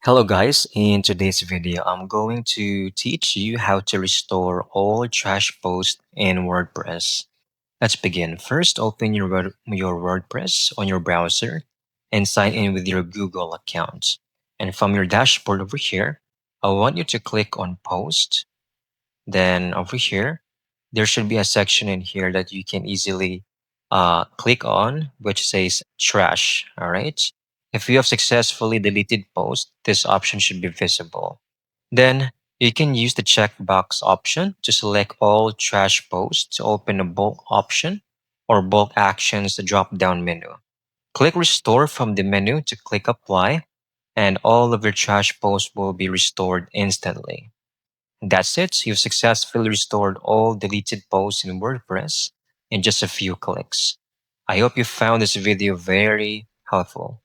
Hello guys, in today's video, I'm going to teach you how to restore all trash posts in WordPress. Let's begin. First, open your WordPress on your browser and sign in with your Google account. And from your dashboard over here, I want you to click on Post. Then over here, there should be a section in here that you can easily click on, which says Trash. All right. If you have successfully deleted posts, this option should be visible. Then you can use the checkbox option to select all trash posts to open a bulk option or bulk actions drop down menu. Click Restore from the menu to click Apply, and all of your trash posts will be restored instantly. That's it. You've successfully restored all deleted posts in WordPress in just a few clicks. I hope you found this video very helpful.